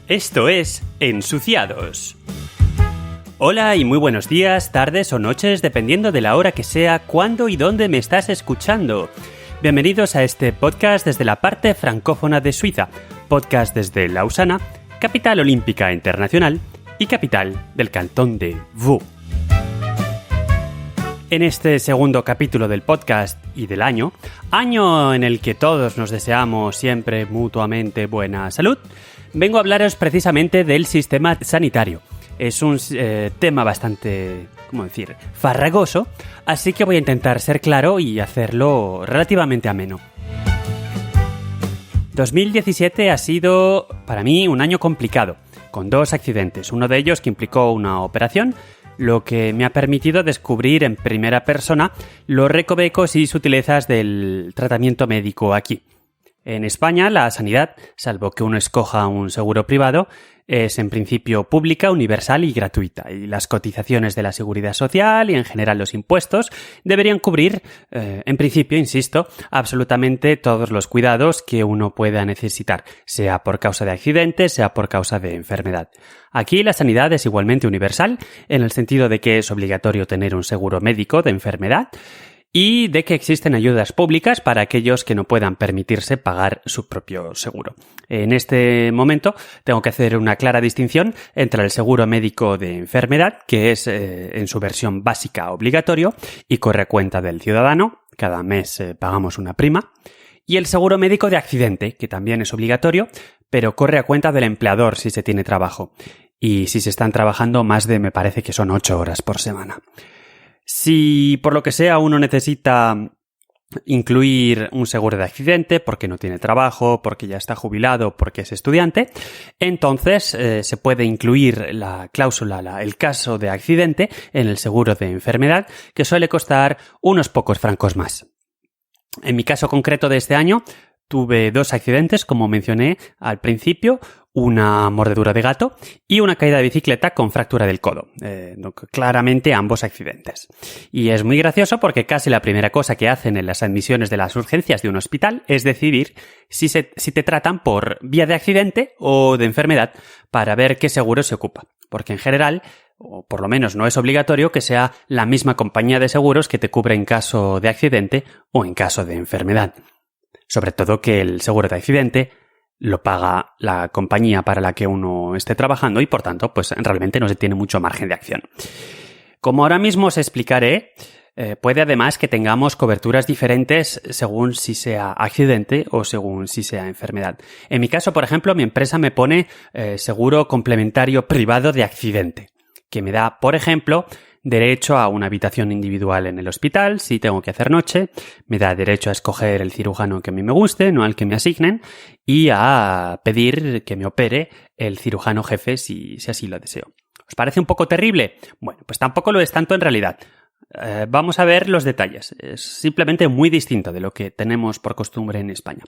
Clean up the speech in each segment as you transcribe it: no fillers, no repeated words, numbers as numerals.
Esto es Ensuciados. Hola y muy buenos días, tardes o noches, dependiendo de la hora que sea, cuándo y dónde me estás escuchando. Bienvenidos a este podcast desde la parte francófona de Suiza, podcast desde Lausana, capital olímpica internacional y capital del cantón de Vaud. En este segundo capítulo del podcast y del año en el que todos nos deseamos siempre mutuamente buena salud, vengo a hablaros precisamente del sistema sanitario. Es un tema bastante, farragoso, así que voy a intentar ser claro y hacerlo relativamente ameno. 2017 ha sido, para mí, un año complicado, con 2 accidentes, uno de ellos que implicó una operación, lo que me ha permitido descubrir en primera persona los recovecos y sutilezas del tratamiento médico aquí. En España, la sanidad, salvo que uno escoja un seguro privado, es en principio pública, universal y gratuita, y las cotizaciones de la Seguridad Social y en general los impuestos deberían cubrir, en principio, insisto, absolutamente todos los cuidados que uno pueda necesitar, sea por causa de accidente, sea por causa de enfermedad. Aquí la sanidad es igualmente universal, en el sentido de que es obligatorio tener un seguro médico de enfermedad, y de que existen ayudas públicas para aquellos que no puedan permitirse pagar su propio seguro. En este momento tengo que hacer una clara distinción entre el seguro médico de enfermedad, que es en su versión básica obligatorio y corre a cuenta del ciudadano, cada mes pagamos una prima, y el seguro médico de accidente, que también es obligatorio, pero corre a cuenta del empleador si se tiene trabajo, y si se están trabajando más de, me parece que son 8 horas por semana. Si por lo que sea uno necesita incluir un seguro de accidente porque no tiene trabajo, porque ya está jubilado, porque es estudiante, entonces se puede incluir la cláusula, el caso de accidente en el seguro de enfermedad, que suele costar unos pocos francos más. En mi caso concreto de este año, tuve 2 accidentes, como mencioné al principio, una mordedura de gato y una caída de bicicleta con fractura del codo. Claramente ambos accidentes. Y es muy gracioso porque casi la primera cosa que hacen en las admisiones de las urgencias de un hospital es decidir si te tratan por vía de accidente o de enfermedad para ver qué seguro se ocupa. Porque en general, o por lo menos no es obligatorio que sea la misma compañía de seguros que te cubre en caso de accidente o en caso de enfermedad. Sobre todo que el seguro de accidente lo paga la compañía para la que uno esté trabajando y por tanto pues realmente no se tiene mucho margen de acción. Como ahora mismo os explicaré, puede además que tengamos coberturas diferentes según si sea accidente o según si sea enfermedad. En mi caso, por ejemplo, mi empresa me pone seguro complementario privado de accidente, que me da, por ejemplo, derecho a una habitación individual en el hospital si tengo que hacer noche, me da derecho a escoger el cirujano que a mí me guste, no al que me asignen, y a pedir que me opere el cirujano jefe si así lo deseo. ¿Os parece un poco terrible? Bueno, pues tampoco lo es tanto en realidad. Vamos a ver los detalles. Es simplemente muy distinto de lo que tenemos por costumbre en España.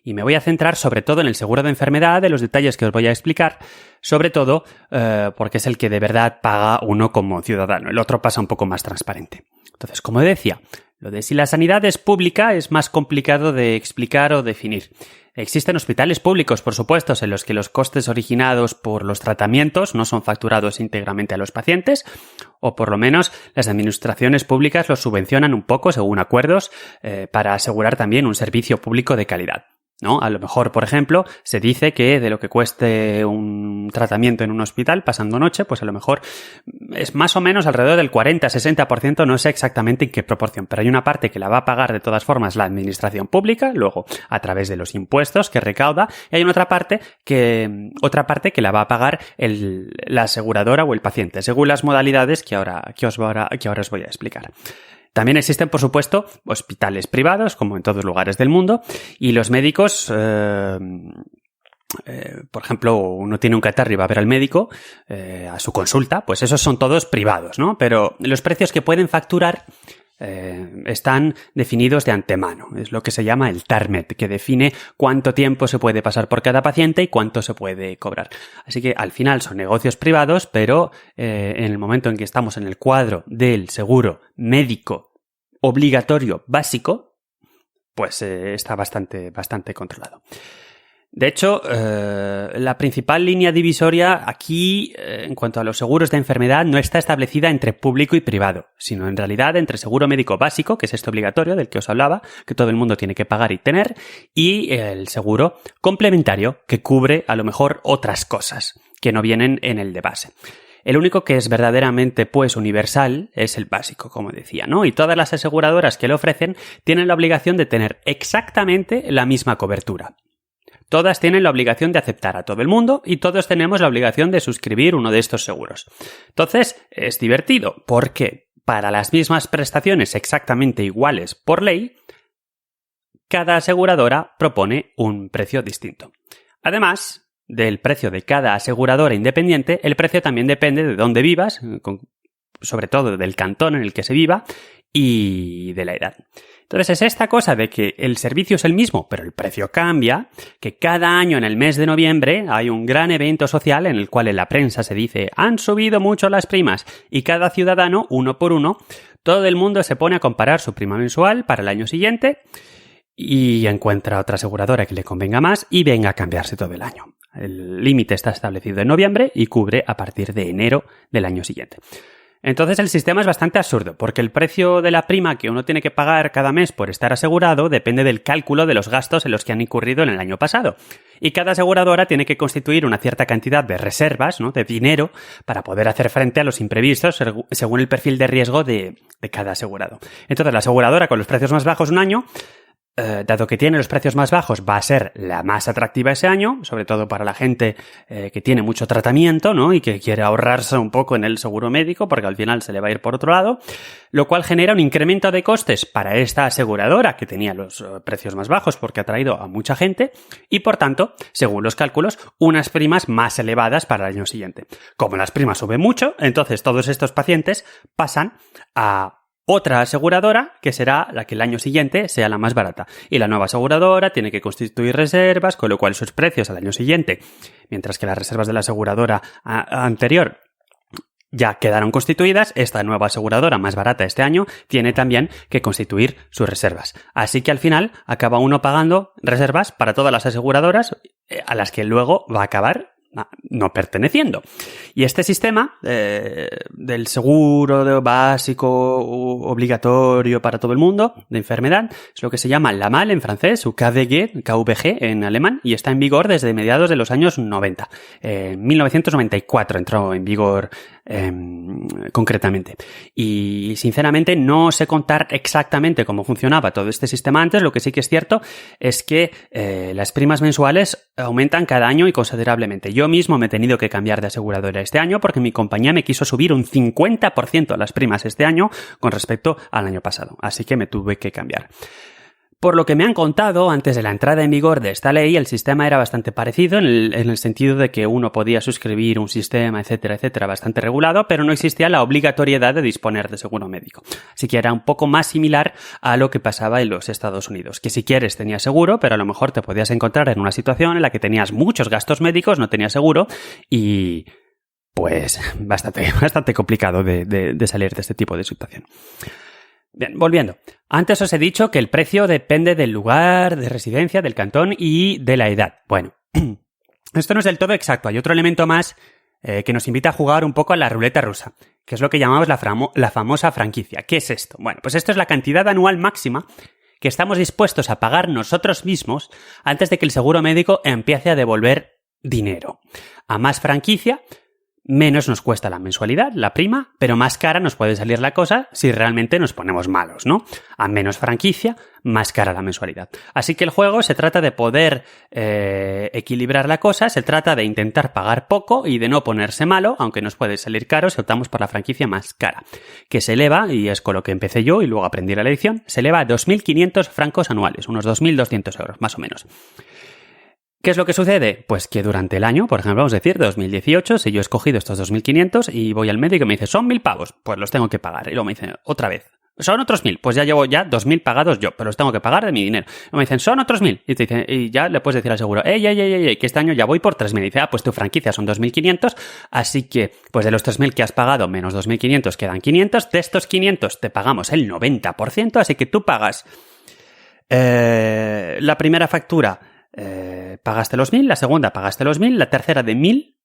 Y me voy a centrar sobre todo en el seguro de enfermedad, de los detalles que os voy a explicar, sobre todo porque es el que de verdad paga uno como ciudadano. El otro pasa un poco más transparente. Entonces, como decía, lo de si la sanidad es pública es más complicado de explicar o definir. Existen hospitales públicos, por supuesto, en los que los costes originados por los tratamientos no son facturados íntegramente a los pacientes, o por lo menos las administraciones públicas los subvencionan un poco según acuerdos para asegurar también un servicio público de calidad, ¿no? A lo mejor, por ejemplo, se dice que de lo que cueste un tratamiento en un hospital pasando noche, pues a lo mejor es más o menos alrededor del 40-60%, no sé exactamente en qué proporción, pero hay una parte que la va a pagar de todas formas la administración pública, luego a través de los impuestos que recauda, y hay otra parte que la va a pagar la aseguradora o el paciente, según las modalidades que ahora os voy a explicar. También existen, por supuesto, hospitales privados, como en todos los lugares del mundo, y los médicos, por ejemplo, uno tiene un catarro y va a ver al médico a su consulta, pues esos son todos privados, ¿no? Pero los precios que pueden facturar están definidos de antemano. Es lo que se llama el TARMED, que define cuánto tiempo se puede pasar por cada paciente y cuánto se puede cobrar. Así que al final son negocios privados, pero en el momento en que estamos en el cuadro del seguro médico obligatorio básico, pues está bastante controlado. De hecho, la principal línea divisoria aquí, en cuanto a los seguros de enfermedad, no está establecida entre público y privado, sino en realidad entre seguro médico básico, que es este obligatorio del que os hablaba, que todo el mundo tiene que pagar y tener, y el seguro complementario, que cubre a lo mejor otras cosas que no vienen en el de base. El único que es verdaderamente, pues, universal es el básico, como decía, ¿no? Y todas las aseguradoras que lo ofrecen tienen la obligación de tener exactamente la misma cobertura. Todas tienen la obligación de aceptar a todo el mundo y todos tenemos la obligación de suscribir uno de estos seguros. Entonces, es divertido porque para las mismas prestaciones exactamente iguales por ley, cada aseguradora propone un precio distinto. Además del precio de cada aseguradora independiente, el precio también depende de dónde vivas, sobre todo del cantón en el que se viva y de la edad. Entonces es esta cosa de que el servicio es el mismo, pero el precio cambia, que cada año en el mes de noviembre hay un gran evento social en el cual en la prensa se dice «han subido mucho las primas» y cada ciudadano, uno por uno, todo el mundo se pone a comparar su prima mensual para el año siguiente y encuentra otra aseguradora que le convenga más y venga a cambiarse todo el año. El límite está establecido en noviembre y cubre a partir de enero del año siguiente. Entonces el sistema es bastante absurdo, porque el precio de la prima que uno tiene que pagar cada mes por estar asegurado depende del cálculo de los gastos en los que han incurrido en el año pasado. Y cada aseguradora tiene que constituir una cierta cantidad de reservas, ¿no?, de dinero, para poder hacer frente a los imprevistos según el perfil de riesgo de cada asegurado. Entonces la aseguradora con los precios más bajos un año, dado que tiene los precios más bajos, va a ser la más atractiva ese año, sobre todo para la gente que tiene mucho tratamiento, ¿no?, y que quiere ahorrarse un poco en el seguro médico, porque al final se le va a ir por otro lado, lo cual genera un incremento de costes para esta aseguradora que tenía los precios más bajos porque ha traído a mucha gente y, por tanto, según los cálculos, unas primas más elevadas para el año siguiente. Como las primas suben mucho, entonces todos estos pacientes pasan a otra aseguradora que será la que el año siguiente sea la más barata. Y la nueva aseguradora tiene que constituir reservas, con lo cual sus precios al año siguiente, mientras que las reservas de la aseguradora anterior ya quedaron constituidas, esta nueva aseguradora más barata este año tiene también que constituir sus reservas. Así que al final acaba uno pagando reservas para todas las aseguradoras a las que luego va a acabar no perteneciendo. Y este sistema del seguro básico obligatorio para todo el mundo de enfermedad es lo que se llama la MAL en francés o KVG en alemán y está en vigor desde mediados de los años 90. En 1994 entró en vigor concretamente. Y sinceramente no sé contar exactamente cómo funcionaba todo este sistema antes. Lo que sí que es cierto es que las primas mensuales aumentan cada año y considerablemente. Yo mismo me he tenido que cambiar de aseguradora este año porque mi compañía me quiso subir un 50% a las primas este año con respecto al año pasado. Así que me tuve que cambiar. Por lo que me han contado, antes de la entrada en vigor de esta ley, el sistema era bastante parecido en el sentido de que uno podía suscribir un sistema, etcétera, etcétera, bastante regulado, pero no existía la obligatoriedad de disponer de seguro médico. Así que era un poco más similar a lo que pasaba en los Estados Unidos, que si quieres tenías seguro, pero a lo mejor te podías encontrar en una situación en la que tenías muchos gastos médicos, no tenías seguro y pues bastante complicado de salir de este tipo de situación. Bien, volviendo. Antes os he dicho que el precio depende del lugar de residencia, del cantón y de la edad. Bueno, esto no es del todo exacto. Hay otro elemento más que nos invita a jugar un poco a la ruleta rusa, que es lo que llamamos la famosa franquicia. ¿Qué es esto? Bueno, pues esto es la cantidad anual máxima que estamos dispuestos a pagar nosotros mismos antes de que el seguro médico empiece a devolver dinero. A más franquicia, menos nos cuesta la mensualidad, la prima, pero más cara nos puede salir la cosa si realmente nos ponemos malos, ¿no? A menos franquicia, más cara la mensualidad. Así que el juego se trata de poder equilibrar la cosa, se trata de intentar pagar poco y de no ponerse malo, aunque nos puede salir caro si optamos por la franquicia más cara, que se eleva, y es con lo que empecé yo y luego aprendí la lección, se eleva a 2.500 francos anuales, unos 2.200 euros, más o menos. ¿Qué es lo que sucede? Pues que durante el año, por ejemplo, vamos a decir 2018, si yo he escogido estos 2.500 y voy al médico y me dice, son 1.000 pavos, pues los tengo que pagar. Y luego me dicen, otra vez, son otros 1.000, pues ya llevo 2.000 pagados yo, pero los tengo que pagar de mi dinero. Y me dicen, son otros 1.000. Y te dicen, y ya le puedes decir al seguro, que este año ya voy por 3.000. Y dice, pues tu franquicia son 2.500, así que, pues de los 3.000 que has pagado menos 2.500 quedan 500. De estos 500 te pagamos el 90%, así que tú pagas la primera factura pagaste los 1.000, la segunda pagaste los 1.000, la tercera de 1.000,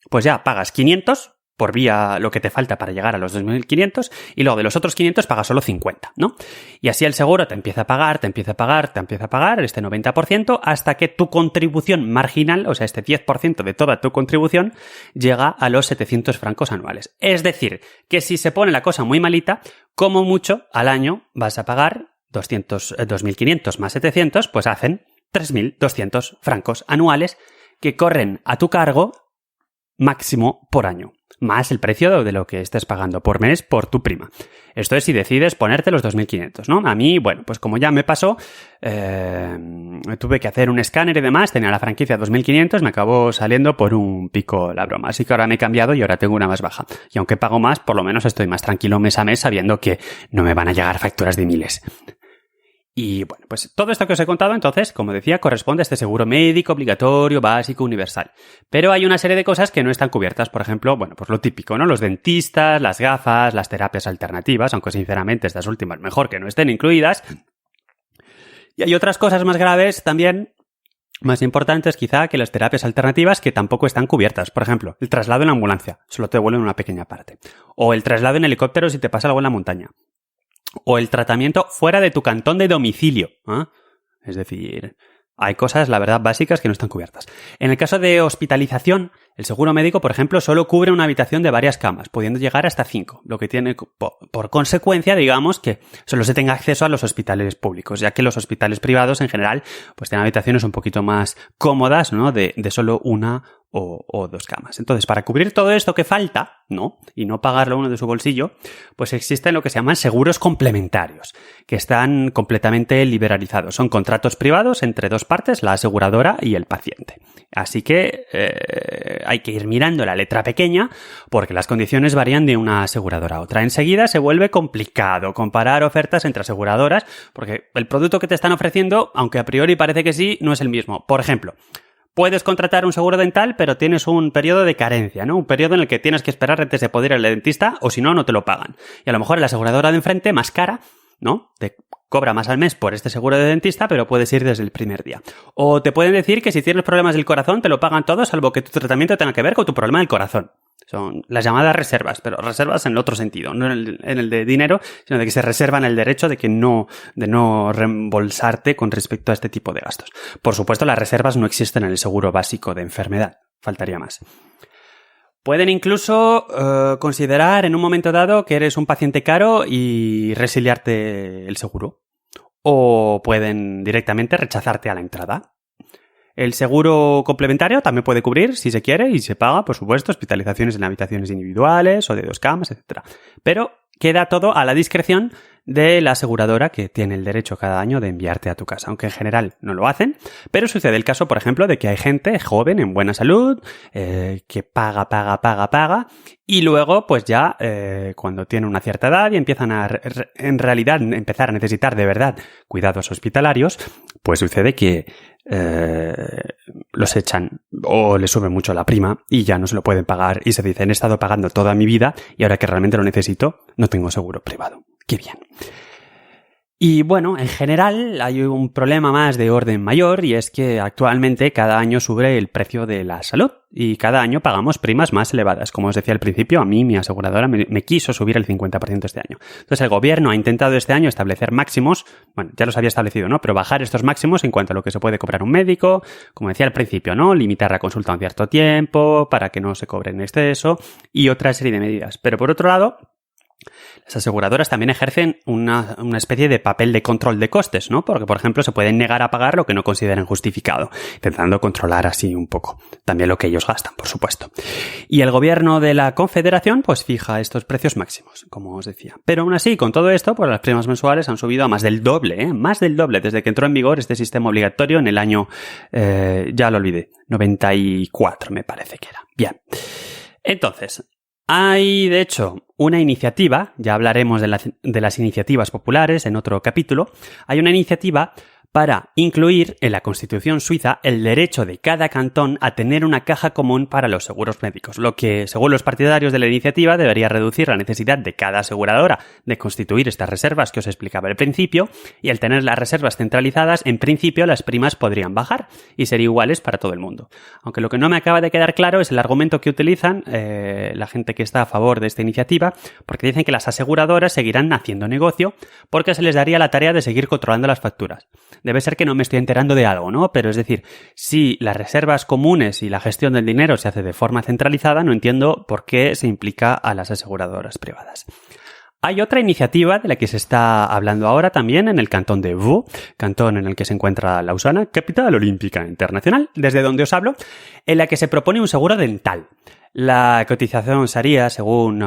pues ya pagas 500 por vía lo que te falta para llegar a los 2.500 y luego de los otros 500 pagas solo 50, ¿no? Y así el seguro te empieza a pagar este 90% hasta que tu contribución marginal, o sea, este 10% de toda tu contribución, llega a los 700 francos anuales. Es decir, que si se pone la cosa muy malita, como mucho al año vas a pagar 2.500 más 700, pues hacen 3.200 francos anuales que corren a tu cargo máximo por año, más el precio de lo que estés pagando por mes por tu prima. Esto es si decides ponerte los 2.500, ¿no? A mí, bueno, pues como ya me pasó, tuve que hacer un escáner y demás, tenía la franquicia 2.500, me acabó saliendo por un pico la broma. Así que ahora me he cambiado y ahora tengo una más baja. Y aunque pago más, por lo menos estoy más tranquilo mes a mes sabiendo que no me van a llegar facturas de miles. Y bueno, pues todo esto que os he contado, entonces, como decía, corresponde a este seguro médico obligatorio, básico, universal. Pero hay una serie de cosas que no están cubiertas. Por ejemplo, bueno, pues lo típico, ¿no? Los dentistas, las gafas, las terapias alternativas, aunque sinceramente estas últimas mejor que no estén incluidas. Y hay otras cosas más graves también, más importantes quizá que las terapias alternativas que tampoco están cubiertas. Por ejemplo, el traslado en ambulancia, solo te devuelven una pequeña parte. O el traslado en helicóptero si te pasa algo en la montaña. O el tratamiento fuera de tu cantón de domicilio. ¿Eh? Es decir, hay cosas, la verdad, básicas que no están cubiertas. En el caso de hospitalización, el seguro médico, por ejemplo, solo cubre una habitación de varias camas, pudiendo llegar hasta 5, lo que tiene por consecuencia, digamos, que solo se tenga acceso a los hospitales públicos, ya que los hospitales privados, en general, pues tienen habitaciones un poquito más cómodas, ¿no? De solo una o 2 camas. Entonces, para cubrir todo esto que falta, ¿no? Y no pagarlo uno de su bolsillo, pues existen lo que se llaman seguros complementarios, que están completamente liberalizados. Son contratos privados entre dos partes, la aseguradora y el paciente. Así que hay que ir mirando la letra pequeña porque las condiciones varían de una aseguradora a otra. Enseguida se vuelve complicado comparar ofertas entre aseguradoras porque el producto que te están ofreciendo, aunque a priori parece que sí, no es el mismo. Por ejemplo, puedes contratar un seguro dental, pero tienes un periodo de carencia, ¿no? Un periodo en el que tienes que esperar antes de poder ir al dentista o si no, no te lo pagan. Y a lo mejor la aseguradora de enfrente, más cara, ¿no? Te cobra más al mes por este seguro de dentista, pero puedes ir desde el primer día. O te pueden decir que si tienes problemas del corazón, te lo pagan todo, salvo que tu tratamiento tenga que ver con tu problema del corazón. Son las llamadas reservas, pero reservas en el otro sentido, no en el de dinero, sino de que se reservan el derecho de no reembolsarte con respecto a este tipo de gastos. Por supuesto, las reservas no existen en el seguro básico de enfermedad, faltaría más. Pueden incluso considerar en un momento dado que eres un paciente caro y resiliarte el seguro. O pueden directamente rechazarte a la entrada. El seguro complementario también puede cubrir, si se quiere, y se paga, por supuesto, hospitalizaciones en habitaciones individuales o de 2 camas, etc. Pero queda todo a la discreción de la aseguradora que tiene el derecho cada año de enviarte a tu casa, aunque en general no lo hacen, pero sucede el caso, por ejemplo, de que hay gente joven, en buena salud, que paga, y luego, pues ya, cuando tiene una cierta edad y empiezan en realidad, empezar a necesitar de verdad cuidados hospitalarios, pues sucede que los echan o les suben mucho la prima y ya no se lo pueden pagar y se dicen, he estado pagando toda mi vida y ahora que realmente lo necesito, no tengo seguro privado. ¡Qué bien! Y bueno, en general hay un problema más de orden mayor y es que actualmente cada año sube el precio de la salud y cada año pagamos primas más elevadas. Como os decía al principio, a mí mi aseguradora me quiso subir el 50% este año. Entonces el gobierno ha intentado este año establecer máximos, bueno, ya los había establecido, ¿no? Pero bajar estos máximos en cuanto a lo que se puede cobrar un médico, como decía al principio, ¿no? Limitar la consulta a un cierto tiempo para que no se cobre en exceso y otra serie de medidas. Pero por otro lado, las aseguradoras también ejercen una especie de papel de control de costes, ¿no? Porque, por ejemplo, se pueden negar a pagar lo que no consideren justificado, intentando controlar así un poco también lo que ellos gastan, por supuesto. Y el gobierno de la Confederación, pues fija estos precios máximos, como os decía. Pero aún así, con todo esto, pues las primas mensuales han subido a más del doble, más del doble, desde que entró en vigor este sistema obligatorio en el año, ya lo olvidé, 94 me parece que era. Bien. Entonces, hay, de hecho, una iniciativa, ya hablaremos de las iniciativas populares en otro capítulo, hay una iniciativa para incluir en la Constitución suiza el derecho de cada cantón a tener una caja común para los seguros médicos, lo que, según los partidarios de la iniciativa, debería reducir la necesidad de cada aseguradora de constituir estas reservas que os explicaba al principio, y al tener las reservas centralizadas, en principio las primas podrían bajar y ser iguales para todo el mundo. Aunque lo que no me acaba de quedar claro es el argumento que utilizan la gente que está a favor de esta iniciativa, porque dicen que las aseguradoras seguirán haciendo negocio porque se les daría la tarea de seguir controlando las facturas. Debe ser que no me estoy enterando de algo, ¿no? Pero es decir, si las reservas comunes y la gestión del dinero se hace de forma centralizada, no entiendo por qué se implica a las aseguradoras privadas. Hay otra iniciativa de la que se está hablando ahora también en el cantón de Vaud, cantón en el que se encuentra Lausana, capital olímpica internacional, desde donde os hablo, en la que se propone un seguro dental. La cotización se haría, según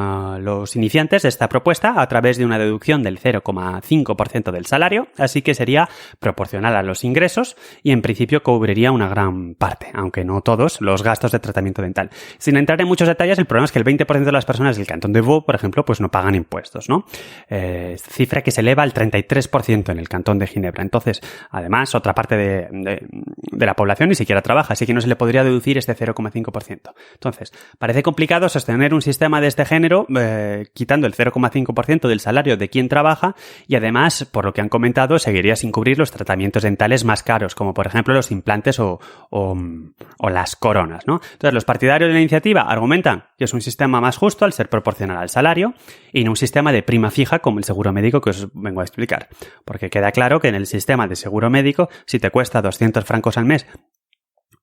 los iniciantes de esta propuesta, a través de una deducción del 0,5% del salario, así que sería proporcional a los ingresos y en principio cubriría una gran parte, aunque no todos, los gastos de tratamiento dental. Sin entrar en muchos detalles, el problema es que el 20% de las personas del cantón de Vaud, por ejemplo, pues no pagan impuestos, ¿no? Cifra que se eleva al 33% en el cantón de Ginebra. Entonces, además, otra parte de la población ni siquiera trabaja, así que no se le podría deducir este 0,5%. Entonces, parece complicado sostener un sistema de este género quitando el 0,5% del salario de quien trabaja y además, por lo que han comentado, seguiría sin cubrir los tratamientos dentales más caros, como por ejemplo los implantes o las coronas, ¿no? Entonces, los partidarios de la iniciativa argumentan que es un sistema más justo al ser proporcional al salario y no un sistema de prima fija como el seguro médico que os vengo a explicar. Porque queda claro que en el sistema de seguro médico, si te cuesta 200 francos al mes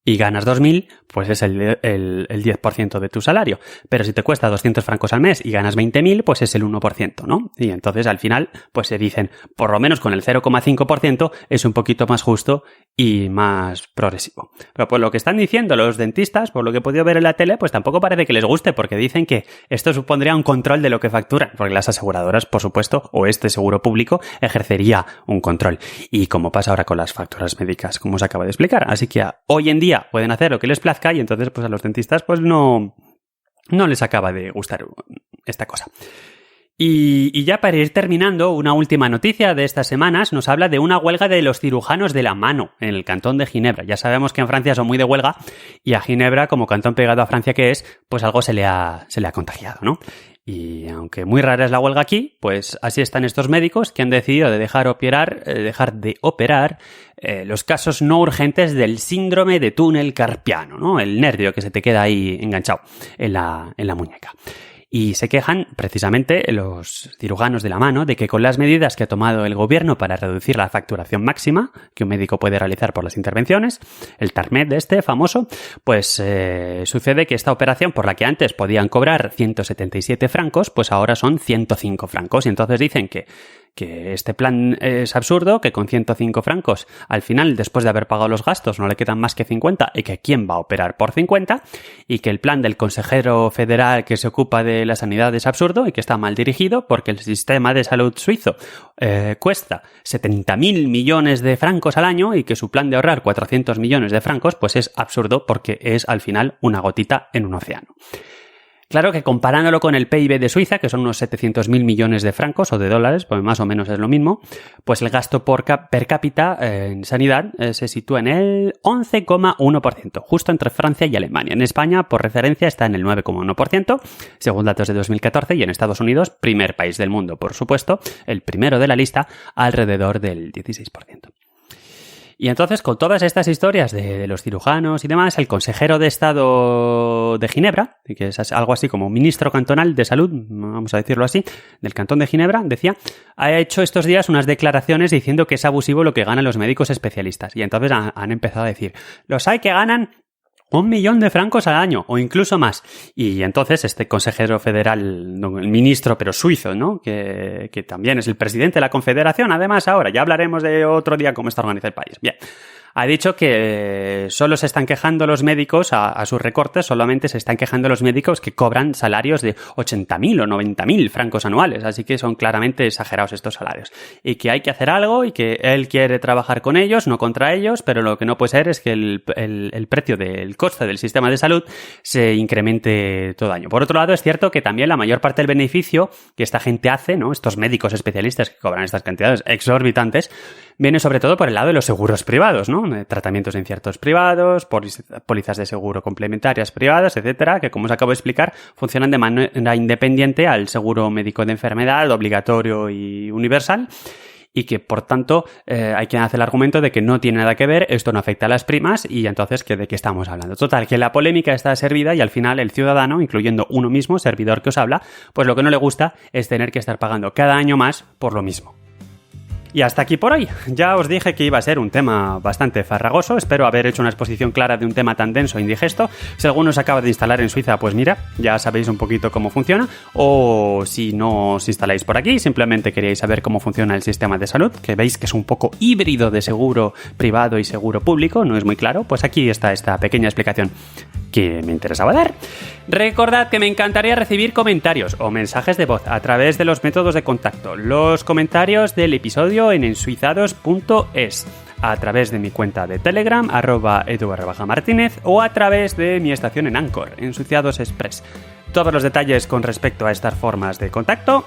y ganas 2.000, pues es el 10% de tu salario. Pero si te cuesta 200 francos al mes y ganas 20.000, pues es el 1%, ¿no? Y entonces al final, pues se dicen, por lo menos con el 0,5% es un poquito más justo y más progresivo. Pero por lo que están diciendo los dentistas, por lo que he podido ver en la tele, pues tampoco parece que les guste, porque dicen que esto supondría un control de lo que facturan, porque las aseguradoras, por supuesto, o este seguro público, ejercería un control. Y como pasa ahora con las facturas médicas, como os acabo de explicar. Así que hoy en día pueden hacer lo que les plazca y entonces pues a los dentistas pues no les acaba de gustar esta cosa. Y ya para ir terminando, una última noticia de estas semanas nos habla de una huelga de los cirujanos de la mano en el cantón de Ginebra. Ya sabemos que en Francia son muy de huelga y a Ginebra, como cantón pegado a Francia que es, pues algo se le ha contagiado, ¿no? Y aunque muy rara es la huelga aquí, pues así están estos médicos que han decidido de dejar de operar los casos no urgentes del síndrome de túnel carpiano, ¿no? El nervio que se te queda ahí enganchado en la muñeca. Y se quejan, precisamente, los cirujanos de la mano, de que con las medidas que ha tomado el gobierno para reducir la facturación máxima que un médico puede realizar por las intervenciones, el TARMED famoso, pues sucede que esta operación, por la que antes podían cobrar 177 francos, pues ahora son 105 francos. Y entonces dicen que este plan es absurdo, que con 105 francos, al final, después de haber pagado los gastos, no le quedan más que 50, y que quién va a operar por 50, y que el plan del consejero federal que se ocupa de la sanidad es absurdo y que está mal dirigido porque el sistema de salud suizo cuesta 70.000 millones de francos al año y que su plan de ahorrar 400 millones de francos pues es absurdo porque es al final una gotita en un océano. Claro que comparándolo con el PIB de Suiza, que son unos 700.000 millones de francos o de dólares, pues más o menos es lo mismo, pues el gasto per cápita en sanidad se sitúa en el 11,1%, justo entre Francia y Alemania. En España, por referencia, está en el 9,1%, según datos de 2014, y en Estados Unidos, primer país del mundo, por supuesto, el primero de la lista, alrededor del 16%. Y entonces, con todas estas historias de los cirujanos y demás, el consejero de Estado de Ginebra, que es algo así como ministro cantonal de salud, vamos a decirlo así, del cantón de Ginebra, decía, ha hecho estos días unas declaraciones diciendo que es abusivo lo que ganan los médicos especialistas. Y entonces han empezado a decir, los hay que ganan 1.000.000 de francos al año, o incluso más. Y entonces este consejero federal, el ministro, pero suizo, ¿no? Que también es el presidente de la confederación, además ahora, ya hablaremos de otro día cómo está organizado el país. Bien. Ha dicho que solo se están quejando los médicos a sus recortes, solamente se están quejando los médicos que cobran salarios de 80.000 o 90.000 francos anuales, así que son claramente exagerados estos salarios. Y que hay que hacer algo y que él quiere trabajar con ellos, no contra ellos, pero lo que no puede ser es que el precio del coste del sistema de salud se incremente todo año. Por otro lado, es cierto que también la mayor parte del beneficio que esta gente hace, ¿no? Estos médicos especialistas que cobran estas cantidades exorbitantes, viene sobre todo por el lado de los seguros privados, ¿no? Tratamientos de inciertos privados, pólizas de seguro complementarias privadas, etcétera, que como os acabo de explicar, funcionan de manera independiente al seguro médico de enfermedad, obligatorio y universal, y que, por tanto, hay quien hace el argumento de que no tiene nada que ver, esto no afecta a las primas, y entonces, ¿de qué estamos hablando? Total, que la polémica está servida y al final el ciudadano, incluyendo uno mismo, servidor que os habla, pues lo que no le gusta es tener que estar pagando cada año más por lo mismo. Y hasta aquí por hoy. Ya os dije que iba a ser un tema bastante farragoso. Espero haber hecho una exposición clara de un tema tan denso e indigesto. Si alguno se acaba de instalar en Suiza, pues mira, ya sabéis un poquito cómo funciona. O si no os instaláis por aquí, simplemente queríais saber cómo funciona el sistema de salud, que veis que es un poco híbrido de seguro privado y seguro público, no es muy claro, pues aquí está esta pequeña explicación que me interesaba dar. Recordad que me encantaría recibir comentarios o mensajes de voz a través de los métodos de contacto. Los comentarios del episodio en ensuizados.es, a través de mi cuenta de Telegram, @edu_martinez, o a través de mi estación en Anchor, Ensuciados Express. Todos los detalles con respecto a estas formas de contacto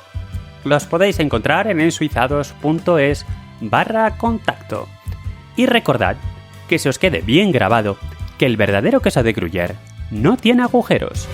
los podéis encontrar en ensuizados.es/contacto. Y recordad que se os quede bien grabado que el verdadero queso de Gruyère no tiene agujeros.